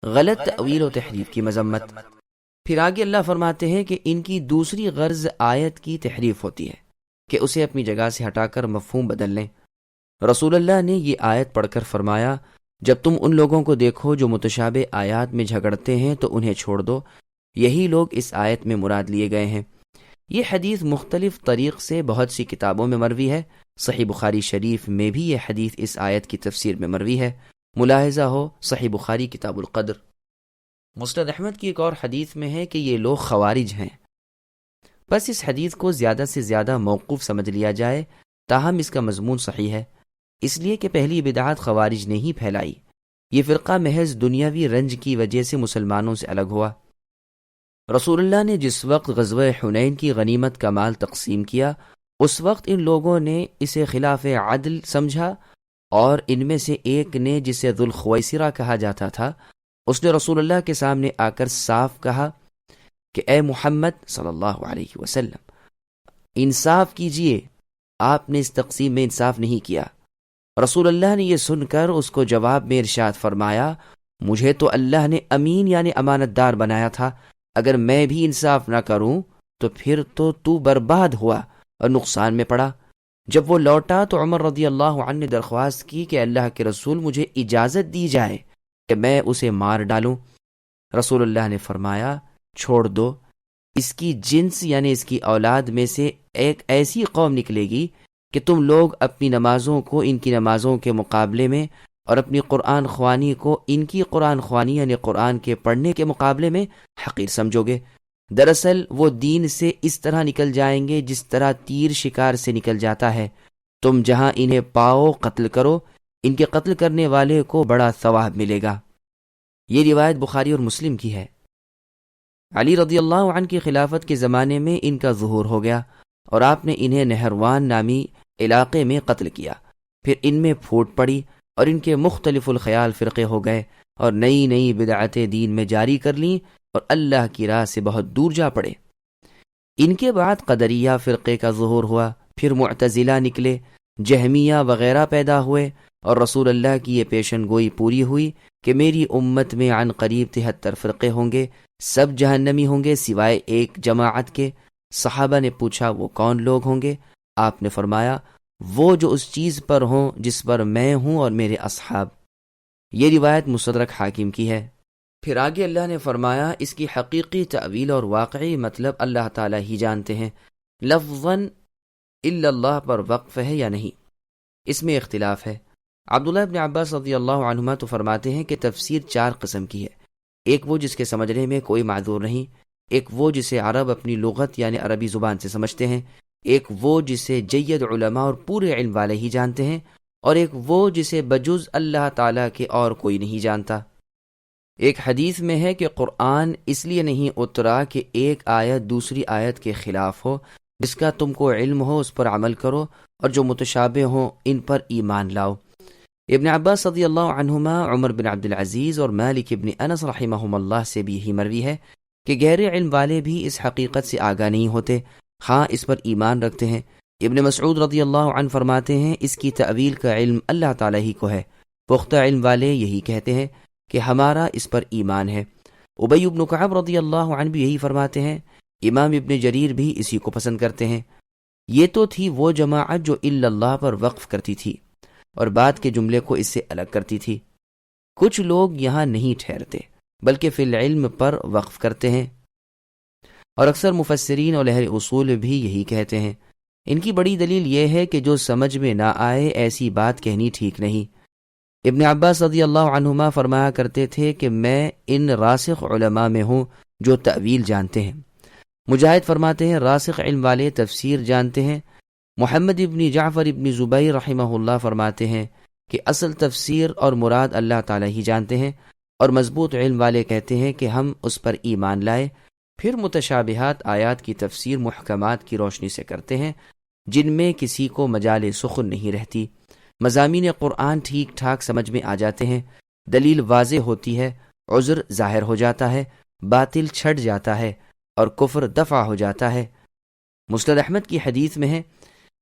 غلط تأویل و تحریف کی مذمت۔ پھر آگے اللہ فرماتے ہیں کہ ان کی دوسری غرض آیت کی تحریف ہوتی ہے کہ اسے اپنی جگہ سے ہٹا کر مفہوم بدل لیں۔ رسول اللہ نے یہ آیت پڑھ کر فرمایا، جب تم ان لوگوں کو دیکھو جو متشابہ آیات میں جھگڑتے ہیں تو انہیں چھوڑ دو، یہی لوگ اس آیت میں مراد لیے گئے ہیں۔ یہ حدیث مختلف طریق سے بہت سی کتابوں میں مروی ہے۔ صحیح بخاری شریف میں بھی یہ حدیث اس آیت کی تفسیر میں مروی ہے، ملاحظہ ہو صحیح بخاری کتاب القدر۔ مسند احمد کی ایک اور حدیث میں ہے کہ یہ لوگ خوارج ہیں۔ بس اس حدیث کو زیادہ سے زیادہ موقوف سمجھ لیا جائے، تاہم اس کا مضمون صحیح ہے، اس لیے کہ پہلی بدعت خوارج نے ہی پھیلائی۔ یہ فرقہ محض دنیاوی رنج کی وجہ سے مسلمانوں سے الگ ہوا۔ رسول اللہ نے جس وقت غزوہ حنین کی غنیمت کا مال تقسیم کیا، اس وقت ان لوگوں نے اسے خلاف عدل سمجھا، اور ان میں سے ایک نے، جسے ذو الخویسرہ کہا جاتا تھا، اس نے رسول اللہ کے سامنے آ کر صاف کہا کہ اے محمد صلی اللہ علیہ وسلم، انصاف کیجئے، آپ نے اس تقسیم میں انصاف نہیں کیا۔ رسول اللہ نے یہ سن کر اس کو جواب میں ارشاد فرمایا، مجھے تو اللہ نے امین یعنی امانت دار بنایا تھا، اگر میں بھی انصاف نہ کروں تو پھر تو برباد ہوا اور نقصان میں پڑا۔ جب وہ لوٹا تو عمر رضی اللہ عنہ نے درخواست کی کہ اللہ کے رسول، مجھے اجازت دی جائے کہ میں اسے مار ڈالوں۔ رسول اللہ نے فرمایا، چھوڑ دو، اس کی جنس یعنی اس کی اولاد میں سے ایک ایسی قوم نکلے گی کہ تم لوگ اپنی نمازوں کو ان کی نمازوں کے مقابلے میں، اور اپنی قرآن خوانی کو ان کی قرآن خوانی یعنی قرآن کے پڑھنے کے مقابلے میں حقیر سمجھو گے۔ دراصل وہ دین سے اس طرح نکل جائیں گے جس طرح تیر شکار سے نکل جاتا ہے۔ تم جہاں انہیں پاؤ قتل کرو، ان کے قتل کرنے والے کو بڑا ثواب ملے گا۔ یہ روایت بخاری اور مسلم کی ہے۔ علی رضی اللہ عنہ کی خلافت کے زمانے میں ان کا ظہور ہو گیا، اور آپ نے انہیں نہروان نامی علاقے میں قتل کیا۔ پھر ان میں پھوٹ پڑی اور ان کے مختلف الخیال فرقے ہو گئے، اور نئی نئی بدعتیں دین میں جاری کر لیں، اور اللہ کی راہ سے بہت دور جا پڑے۔ ان کے بعد قدریہ فرقے کا ظہور ہوا، پھر معتزلہ نکلے، جہمیہ وغیرہ پیدا ہوئے، اور رسول اللہ کی یہ پیشن گوئی پوری ہوئی کہ میری امت میں عن قریب 73 فرقے ہوں گے، سب جہنمی ہوں گے سوائے ایک جماعت کے۔ صحابہ نے پوچھا وہ کون لوگ ہوں گے؟ آپ نے فرمایا وہ جو اس چیز پر ہوں جس پر میں ہوں اور میرے اصحاب۔ یہ روایت مستدرک حاکم کی ہے۔ پھر آگے اللہ نے فرمایا اس کی حقیقی تأویل اور واقعی مطلب اللہ تعالیٰ ہی جانتے ہیں۔ لفظاً الا اللہ پر وقف ہے یا نہیں، اس میں اختلاف ہے۔ عبداللہ ابن عباس رضی اللہ عنہما تو فرماتے ہیں کہ تفسیر 4 قسم کی ہے۔ ایک وہ جس کے سمجھنے میں کوئی معذور نہیں، ایک وہ جسے عرب اپنی لغت یعنی عربی زبان سے سمجھتے ہیں، ایک وہ جسے جید علماء اور پورے علم والے ہی جانتے ہیں، اور ایک وہ جسے بجز اللہ تعالیٰ کے اور کوئی نہیں جانتا۔ ایک حدیث میں ہے کہ قرآن اس لیے نہیں اترا کہ ایک آیت دوسری آیت کے خلاف ہو، جس کا تم کو علم ہو اس پر عمل کرو، اور جو متشابہ ہوں ان پر ایمان لاؤ۔ ابن عباس رضی اللہ عنہما، عمر بن عبد العزیز اور مالک ابن انس رحمہم اللہ سے بھی یہی مروی ہے کہ گہرے علم والے بھی اس حقیقت سے آگاہ نہیں ہوتے، ہاں اس پر ایمان رکھتے ہیں۔ ابن مسعود رضی اللہ عنہ فرماتے ہیں اس کی تأویل کا علم اللہ تعالیٰ ہی کو ہے، پختہ علم والے یہی کہتے ہیں کہ ہمارا اس پر ایمان ہے۔ ابی بن کعب رضی اللہ عنہ بھی یہی فرماتے ہیں، امام ابن جریر بھی اسی کو پسند کرتے ہیں۔ یہ تو تھی وہ جماعت جو الا اللہ پر وقف کرتی تھی اور بعد کے جملے کو اس سے الگ کرتی تھی۔ کچھ لوگ یہاں نہیں ٹھہرتے بلکہ فی العلم پر وقف کرتے ہیں، اور اکثر مفسرین اور اہل اصول بھی یہی کہتے ہیں۔ ان کی بڑی دلیل یہ ہے کہ جو سمجھ میں نہ آئے ایسی بات کہنی ٹھیک نہیں۔ ابن عباس رضی اللہ عنہما فرمایا کرتے تھے کہ میں ان راسخ علماء میں ہوں جو تأویل جانتے ہیں۔ مجاہد فرماتے ہیں راسخ علم والے تفسیر جانتے ہیں۔ محمد ابن جعفر ابن زبیر رحمہ اللہ فرماتے ہیں کہ اصل تفسیر اور مراد اللہ تعالیٰ ہی جانتے ہیں، اور مضبوط علم والے کہتے ہیں کہ ہم اس پر ایمان لائے۔ پھر متشابہات آیات کی تفسیر محکمات کی روشنی سے کرتے ہیں، جن میں کسی کو مجال سخن نہیں رہتی، مضامین قرآن ٹھیک ٹھاک سمجھ میں آ جاتے ہیں، دلیل واضح ہوتی ہے، عذر ظاہر ہو جاتا ہے، باطل چھٹ جاتا ہے، اور کفر دفع ہو جاتا ہے۔ مسند احمد کی حدیث میں ہے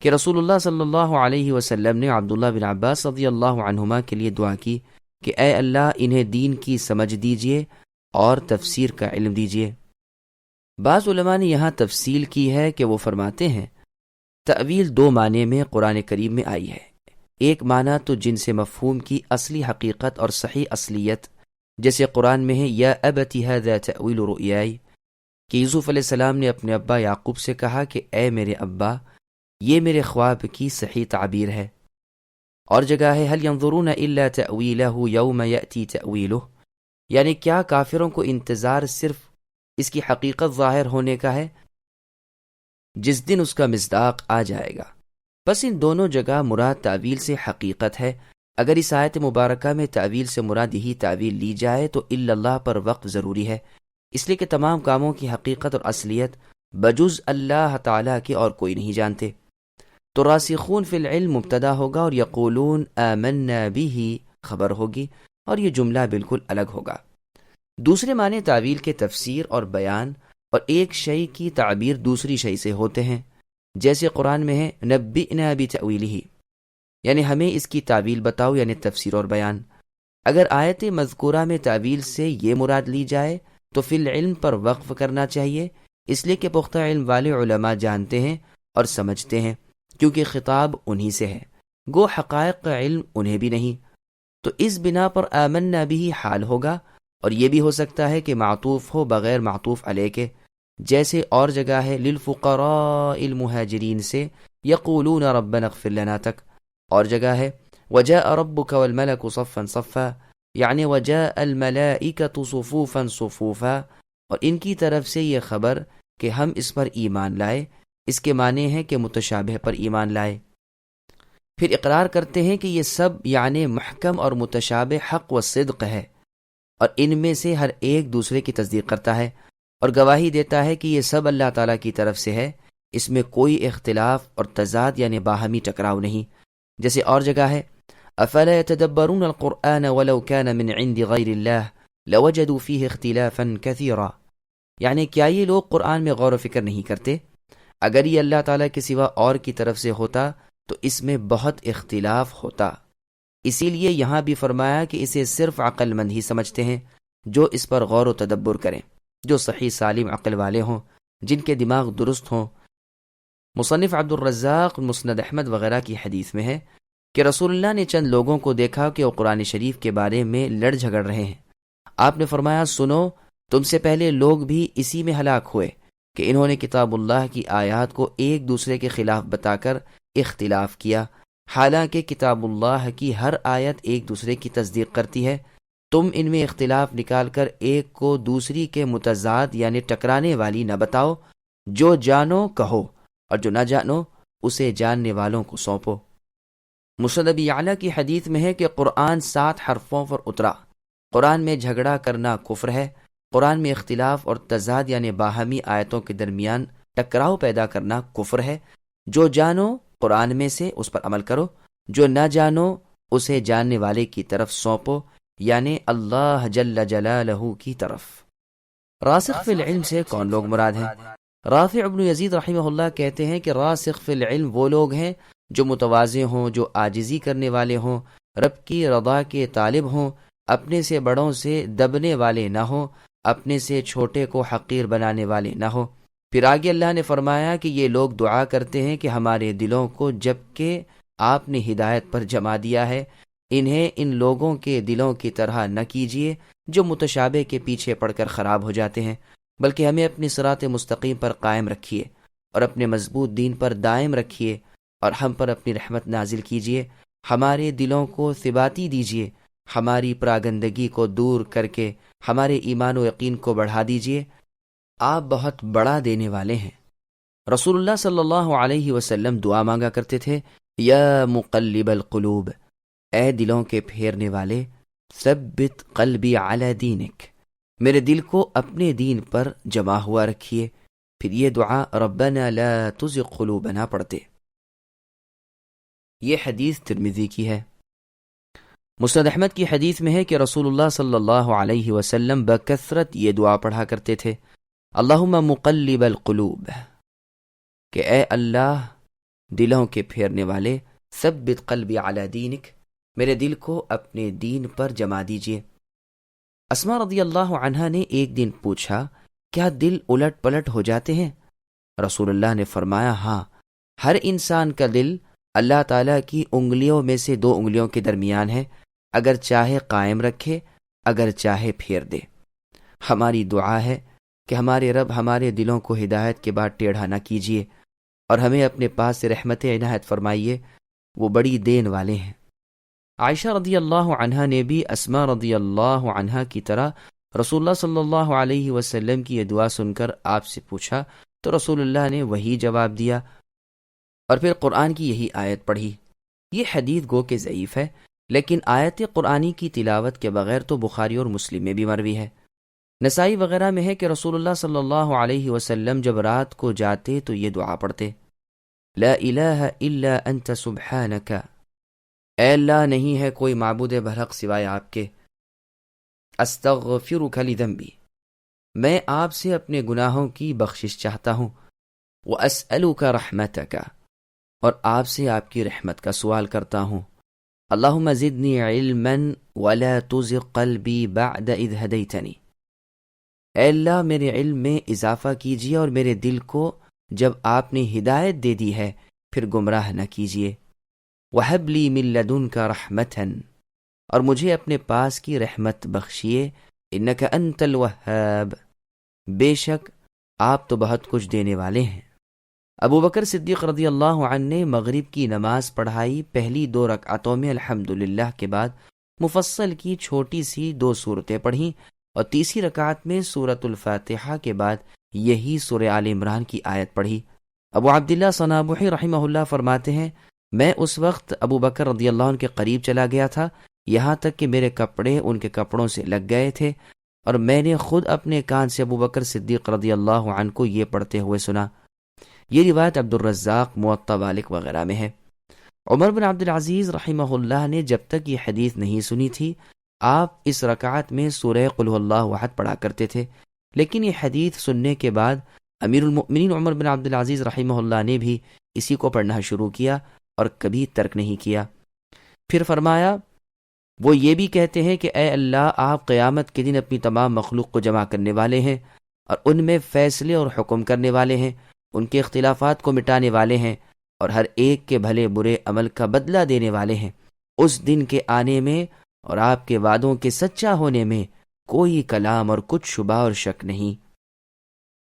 کہ رسول اللہ صلی اللہ علیہ وسلم نے عبداللہ بن عباس رضی اللہ عنہما کے لیے دعا کی کہ اے اللہ انہیں دین کی سمجھ دیجئے اور تفسیر کا علم دیجئے۔ بعض علماء نے یہاں تفصیل کی ہے کہ وہ فرماتے ہیں تأویل دو معنی میں قرآن کریم میں آئی ہے۔ ایک معنی تو جن سے مفہوم کی اصلی حقیقت اور صحیح اصلیت، جیسے قرآن میں ہے یا ابت ھذا تأویل رؤیائی، کہ یوسف علیہ السلام نے اپنے ابا یعقوب سے کہا کہ اے میرے ابا، یہ میرے خواب کی صحیح تعبیر ہے۔ اور جگہ ہے هل ينظرون الا تأویلہ یوم یأتی تأویلہ، یعنی کیا کافروں کو انتظار صرف اس کی حقیقت ظاہر ہونے کا ہے جس دن اس کا مصداق آ جائے گا۔ بس ان دونوں جگہ مراد تعویل سے حقیقت ہے۔ اگر اس آیت مبارکہ میں تعویل سے مراد یہی تعویل لی جائے تو الا اللہ پر وقف ضروری ہے، اس لیے کہ تمام کاموں کی حقیقت اور اصلیت بجز اللہ تعالیٰ کے اور کوئی نہیں جانتے۔ تو راسخون فی العلم مبتدا ہوگا اور یقولون آمنا بہ خبر ہوگی، اور یہ جملہ بالکل الگ ہوگا۔ دوسرے معنی تعویل کے تفسیر اور بیان اور ایک شے کی تعبیر دوسری شے سے ہوتے ہیں، جیسے قرآن میں ہے نبئنا بتأویلہ، یعنی ہمیں اس کی تعویل بتاؤ، یعنی تفسیر اور بیان۔ اگر آیت مذکورہ میں تعویل سے یہ مراد لی جائے تو فی العلم پر وقف کرنا چاہیے، اس لیے کہ پختہ علم والے علماء جانتے ہیں اور سمجھتے ہیں، کیونکہ خطاب انہی سے ہے، گو حقائق کا علم انہیں بھی نہیں۔ تو اس بنا پر آمنا بھی حال ہوگا، اور یہ بھی ہو سکتا ہے کہ معطوف ہو بغیر معطوف علیہ کے، جیسے اور جگہ ہے للفقراء المہاجرین سے یقولون ربنا اغفر لنا تک، اور جگہ ہے وجاء ربک والملک صفا صفا، یعنی وجاء الملائکۃ صفوفا صفوفا، اور ان کی طرف سے یہ خبر کہ ہم اس پر ایمان لائے، اس کے معنی ہے کہ متشابہ پر ایمان لائے۔ پھر اقرار کرتے ہیں کہ یہ سب یعنی محکم اور متشابہ حق و صدق ہے، اور ان میں سے ہر ایک دوسرے کی تصدیق کرتا ہے اور گواہی دیتا ہے کہ یہ سب اللہ تعالیٰ کی طرف سے ہے، اس میں کوئی اختلاف اور تضاد یعنی باہمی ٹکراؤ نہیں۔ جیسے اور جگہ ہے افلا يتدبرون القرآن ولو كان من عند غیر اللہ لوجدوا فیہ اختلافا کثیرا، یعنی کیا یہ لوگ قرآن میں غور و فکر نہیں کرتے؟ اگر یہ اللہ تعالیٰ کے سوا اور کی طرف سے ہوتا تو اس میں بہت اختلاف ہوتا۔ اسی لیے یہاں بھی فرمایا کہ اسے صرف عقل مند ہی سمجھتے ہیں، جو اس پر غور و تدبر کریں، جو صحیح سالم عقل والے ہوں، جن کے دماغ درست ہوں۔ مصنف عبد الرزاق مسند احمد وغیرہ کی حدیث میں ہے کہ رسول اللہ نے چند لوگوں کو دیکھا کہ وہ قرآن شریف کے بارے میں لڑ جھگڑ رہے ہیں۔ آپ نے فرمایا سنو، تم سے پہلے لوگ بھی اسی میں ہلاک ہوئے کہ انہوں نے کتاب اللہ کی آیات کو ایک دوسرے کے خلاف بتا کر اختلاف کیا، حالانکہ کتاب اللہ کی ہر آیت ایک دوسرے کی تصدیق کرتی ہے۔ تم ان میں اختلاف نکال کر ایک کو دوسری کے متضاد یعنی ٹکرانے والی نہ بتاؤ، جو جانو کہو اور جو نہ جانو اسے جاننے والوں کو سونپو۔ مسند ابی یعلا کی حدیث میں ہے کہ قرآن 7 حرفوں پر اترا۔ قرآن میں جھگڑا کرنا کفر ہے، قرآن میں اختلاف اور تضاد یعنی باہمی آیتوں کے درمیان ٹکراؤ پیدا کرنا کفر ہے۔ جو جانو قرآن میں سے اس پر عمل کرو، جو نہ جانو اسے جاننے والے کی طرف سونپو، یعنی اللہ جل جلالہ کی طرف۔ راسخ فی العلم سے کون لوگ مراد ہیں؟ رافع ابن یزید رحمہ اللہ کہتے ہیں کہ راسخ فی العلم وہ لوگ ہیں جو متواضع ہوں، جو عاجزی کرنے والے ہوں، رب کی رضا کے طالب ہوں، اپنے سے بڑوں سے دبنے والے نہ ہوں، اپنے سے چھوٹے کو حقیر بنانے والے نہ ہوں۔ پھر آگے اللہ نے فرمایا کہ یہ لوگ دعا کرتے ہیں کہ ہمارے دلوں کو جب کہ آپ نے ہدایت پر جما دیا ہے، انہیں ان لوگوں کے دلوں کی طرح نہ کیجیے جو متشابہ کے پیچھے پڑ کر خراب ہو جاتے ہیں، بلکہ ہمیں اپنی صراط مستقیم پر قائم رکھیے اور اپنے مضبوط دین پر دائم رکھیے، اور ہم پر اپنی رحمت نازل کیجیے، ہمارے دلوں کو ثباتی دیجیے، ہماری پراگندگی کو دور کر کے ہمارے ایمان و یقین کو بڑھا دیجیے، آپ بہت بڑا دینے والے ہیں۔ رسول اللہ صلی اللہ علیہ وسلم دعا مانگا کرتے تھے، یا مقلب القلوب، اے دلوں کے پھیرنے والے، ثبت قلبی علی دینک، میرے دل کو اپنے دین پر جمع ہوا رکھیے۔ پھر یہ دعا ربنا لا تزغ قلوبنا پڑھتے۔ یہ حدیث ترمذی کی ہے۔ مسند احمد کی حدیث میں ہے کہ رسول اللہ صلی اللہ علیہ وسلم بکثرت یہ دعا پڑھا کرتے تھے، اللہم مقلب القلوب، کہ اے اللہ دلوں کے پھیرنے والے، ثبت قلبی علی دینک، میرے دل کو اپنے دین پر جما دیجیے۔ اسما رضی اللہ عنہا نے ایک دن پوچھا، کیا دل الٹ پلٹ ہو جاتے ہیں؟ رسول اللہ نے فرمایا، ہاں، ہر انسان کا دل اللہ تعالیٰ کی انگلیوں میں سے 2 انگلیوں کے درمیان ہے، اگر چاہے قائم رکھے، اگر چاہے پھیر دے۔ ہماری دعا ہے کہ ہمارے رب ہمارے دلوں کو ہدایت کے بعد ٹیڑھا نہ کیجیے اور ہمیں اپنے پاس سے رحمت عنایت فرمائیے، وہ بڑی دین والے ہیں۔ عائشہ رضی اللہ عنہا نے بھی اسما رضی اللہ عنہا کی طرح رسول اللہ صلی اللہ علیہ وسلم کی یہ دعا سن کر آپ سے پوچھا تو رسول اللہ نے وہی جواب دیا اور پھر قرآن کی یہی آیت پڑھی۔ یہ حدیث گو کہ ضعیف ہے، لیکن آیت قرآنی کی تلاوت کے بغیر تو بخاری اور مسلم میں بھی مروی ہے۔ نسائی وغیرہ میں ہے کہ رسول اللہ صلی اللہ علیہ وسلم جب رات کو جاتے تو یہ دعا پڑھتے، لا الہ الا انت سبحانک، اے اللہ نہیں ہے کوئی معبود برحق سوائے آپ کے، استغفرک لذنبی، میں آپ سے اپنے گناہوں کی بخشش چاہتا ہوں، واسألک رحمتک، اور آپ سے آپ کی رحمت کا سوال کرتا ہوں، اللہم زدنی علما ولا تزغ قلبی بعد اذ ہدیتنی، اے اللہ میرے علم میں اضافہ کیجیے اور میرے دل کو جب آپ نے ہدایت دے دی ہے پھر گمراہ نہ کیجیے، وَهَبْ لِي مِن لَّدُنْكَ رَحْمَةً، اور مجھے اپنے پاس کی رحمت بخشیے، إِنَّكَ أَنْتَ الْوَهَّابُ، بے شک آپ تو بہت کچھ دینے والے ہیں۔ ابو بکر صدیق رضی اللہ عنہ نے مغرب کی نماز پڑھائی، پہلی 2 رکعتوں میں الحمدللہ کے بعد مفصل کی چھوٹی سی 2 سورتیں پڑھیں اور تیسری رکعت میں سورۃ الفاتحہ کے بعد یہی سورہ آل عمران کی آیت پڑھی۔ ابو عبداللہ صنابحی رحمہ اللہ فرماتے ہیں، میں اس وقت ابو بکر رضی اللہ عنہ کے قریب چلا گیا تھا، یہاں تک کہ میرے کپڑے ان کے کپڑوں سے لگ گئے تھے، اور میں نے خود اپنے کان سے ابو بکر صدیق رضی اللہ عنہ کو یہ پڑھتے ہوئے سنا۔ یہ روایت عبد الرزاق، موطا مالک وغیرہ میں ہے۔ عمر بن عبد العزیز رحمہ اللہ نے جب تک یہ حدیث نہیں سنی تھی، آپ اس رکعت میں سورہ قل هو اللہ احد پڑھا کرتے تھے، لیکن یہ حدیث سننے کے بعد امیر المؤمنین عمر بن عبد العزیز رحمہ اللہ نے بھی اسی کو پڑھنا شروع کیا اور کبھی ترک نہیں کیا۔ پھر فرمایا، وہ یہ بھی کہتے ہیں کہ اے اللہ، آپ قیامت کے دن اپنی تمام مخلوق کو جمع کرنے والے ہیں اور ان میں فیصلے اور حکم کرنے والے ہیں، ان کے اختلافات کو مٹانے والے ہیں اور ہر ایک کے بھلے برے عمل کا بدلہ دینے والے ہیں۔ اس دن کے آنے میں اور آپ کے وعدوں کے سچا ہونے میں کوئی کلام اور کچھ شبہ اور شک نہیں۔